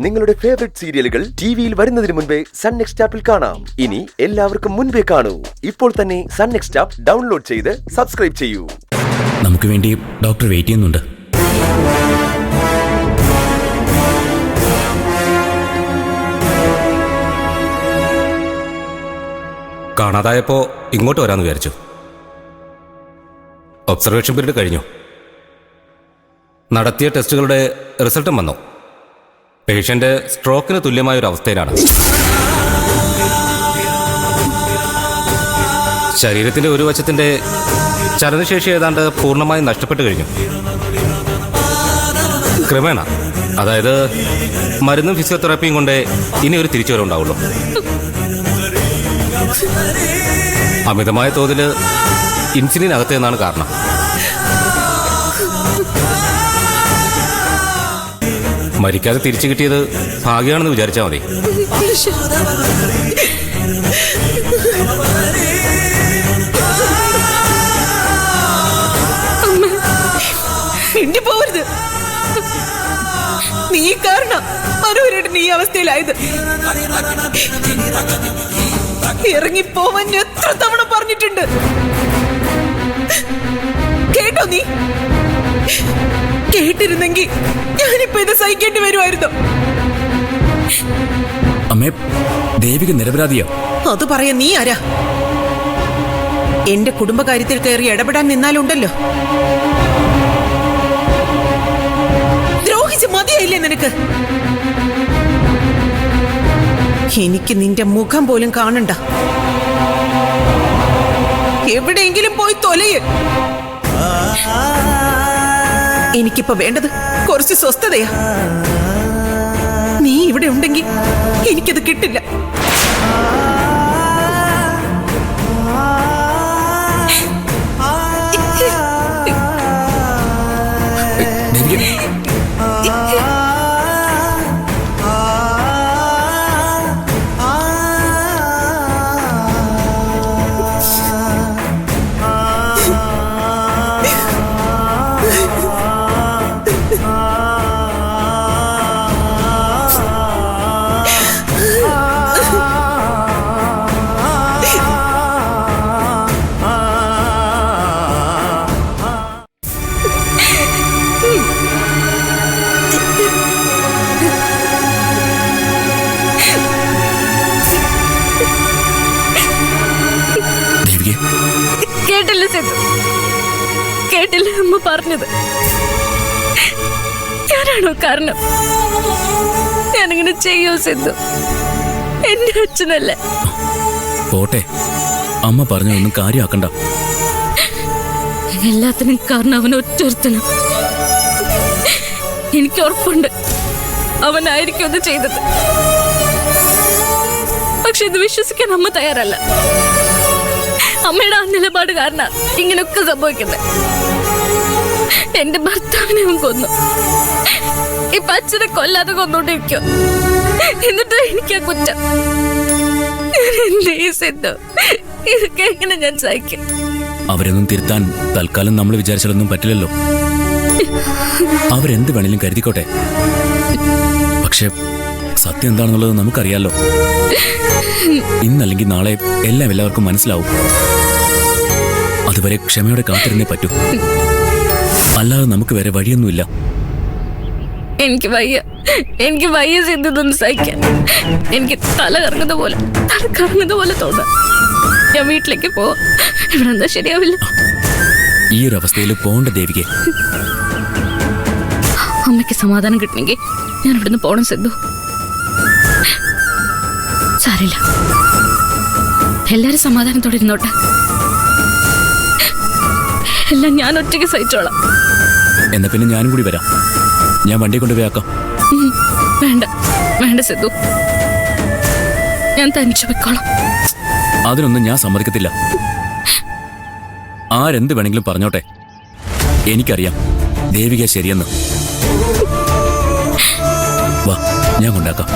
നിങ്ങളുടെ ഫേവറേറ്റ് സീരിയലുകൾ ടിവിയിൽ വരുന്നതിന് മുൻപേ സൺ നെക്സ്റ്റ് ആപ്പിൽ കാണാം. ഇനി എല്ലാവർക്കും മുൻപേ കാണൂ. ഇപ്പോൾ തന്നെ സൺ നെക്സ്റ്റ് ആപ്പ് ഡൗൺലോഡ് ചെയ്ത് സബ്സ്ക്രൈബ് ചെയ്യൂ. നമുക്ക് വേണ്ടി ഡോക്ടർ വെയിറ്റ് ചെയ്യുന്നുണ്ട്. കാണാതായപ്പോ ഇങ്ങോട്ട് വരാമെന്ന് വിചാരിച്ചു. ഒബ്സർവേഷൻ പീരീഡ് കഴിഞ്ഞു. നടത്തിയ ടെസ്റ്റുകളുടെ റിസൾട്ടും വന്നു. പേഷ്യന്റ് സ്ട്രോക്കിന് തുല്യമായ ഒരു അവസ്ഥയിലാണ്. ശരീരത്തിന്റെ ഒരു വശത്തിന്റെ ചലനശേഷി ഏതാണ്ട് പൂർണ്ണമായും നഷ്ടപ്പെട്ടു കഴിഞ്ഞു. ക്രമേണ, അതായത് മരുന്നും ഫിസിയോതെറാപ്പിയും കൊണ്ട് ഇനി ഒരു തിരിച്ചുവരവുണ്ടാവുള്ളൂ. അമിതമായ തോതിൽ ഇൻസുലിൻ അകത്തെന്നാണ് കാരണം. മരിക്കാതെ തിരിച്ചു കിട്ടിയത് ഭാഗ്യമാണെന്ന് വിചാരിച്ചാൽ മതി. പോവരുത്. നീ കാരണം മനോഹരേട്ടൻ ഈ അവസ്ഥയിലായത്. ഇറങ്ങിപ്പോവാൻ എത്ര തവണ പറഞ്ഞിട്ടുണ്ട്. കേട്ടോ നീ? കേട്ടിരുന്നെങ്കിൽ ഞാനിപ്പോ ഇത് സഹിക്കേണ്ടി വരുമായിരുന്നു. അമ്മേ, ദേവിക നിരപരാധിയാ. അത് പറയാൻ നീ ആരാ? എന്റെ കുടുംബകാര്യത്തിൽ കയറി ഇടപെടാൻ നിന്നാലുണ്ടല്ലോ. ദ്രോഹിച്ച് മതിയായില്ലേ നിനക്ക്? എനിക്ക് നിന്റെ മുഖം പോലും കാണണ്ട. എവിടെയെങ്കിലും പോയി തൊലയ്. എനിക്കിപ്പോ വേണ്ടത് കുറച്ച് സ്വസ്ഥതയാ. നീ ഇവിടെ ഉണ്ടെങ്കിൽ എനിക്കത് കിട്ടില്ല. കേട്ടില്ല സിദ്ധു, കേട്ടില്ല അമ്മ പറഞ്ഞത്. ഞാനാണോ കാരണം? ഞാനിങ്ങനെ ചെയ്യോ സിദ്ധു? എന്റെ അച്ഛനല്ലേ. പോട്ടെ, അമ്മ പറഞ്ഞതൊന്നും കാര്യമാക്കണ്ട. എല്ലാത്തിനും കാരണം അവൻ ഒറ്റൊരുത്തനും. എനിക്ക് ഉറപ്പുണ്ട് അവനായിരിക്കും അത് ചെയ്തത്. പക്ഷെ ഇത് വിശ്വസിക്കാൻ അമ്മ തയ്യാറല്ല. അമ്മയുടെ ആ നിലപാട് കാരണം ഇങ്ങനെയൊക്കെ സംഭവിക്കുന്നത്. എന്റെ ഭർത്താവിനെ അവൻ കൊന്നു. ഇപ്പൊ അച്ഛനെ കൊല്ലാതെ കൊന്നോണ്ടിരിക്കോ. എന്നിട്ട് എനിക്കാ കുറ്റം. ഇതൊക്കെ എങ്ങനെ ഞാൻ സഹിക്കും? അവരൊന്നും തിരുത്താൻ തൽക്കാലം നമ്മൾ വിചാരിച്ചാലൊന്നും പറ്റില്ലല്ലോ. അവരെന്ത് വേണേലും കരുതിക്കോട്ടെ. പക്ഷെ സത്യം എന്താണെന്നുള്ളത് നമുക്കറിയാലോ. ഇന്നല്ലെങ്കിൽ നാളെ എല്ലാം എല്ലാവർക്കും മനസ്സിലാവും. അതുവരെ ക്ഷമയോടെ കാത്തിരുന്നേ പറ്റൂ. അല്ലാതെ നമുക്ക് വേറെ വഴിയൊന്നുമില്ല. എനിക്ക് വയ്യ സിദ്ധുതൊന്നും സഹിക്കാൻ. എനിക്ക് തല കറങ്ങുന്ന പോലെ തോന്നാം. ഞാൻ വീട്ടിലേക്ക് പോവാം. ഇവിടെ എന്താ ശരിയാവില്ല. ഈ ഒരു അവസ്ഥയിൽ പോകണ്ട ദേവികെ. അമ്മയ്ക്ക് സമാധാനം കിട്ടണമെങ്കിൽ ഞാൻ ഇവിടുന്ന് പോണം സിദ്ധു. സാരില്ല, എല്ലാരും സമാധാനത്തോടെ ഇരുന്നോട്ടെ. എല്ലാം ഞാൻ ഒറ്റയ്ക്ക് സഹിച്ചോളാം. എന്നാ പിന്നെ ഞാനും കൂടി വരാം. ഞാൻ വണ്ടി കൊണ്ടുപോയി ആക്കാം. വേണ്ട സിദ്ധു, ഞാൻ തനിച്ചു വെക്കോളാം. അതിനൊന്നും ഞാൻ സമ്മതിക്കത്തില്ല. ആരെന്ത് വേണമെങ്കിലും പറഞ്ഞോട്ടെ. എനിക്കറിയാം ദേവിക ശരിയെന്ന്. വാ, ഞാൻ കൊണ്ടാക്കാം.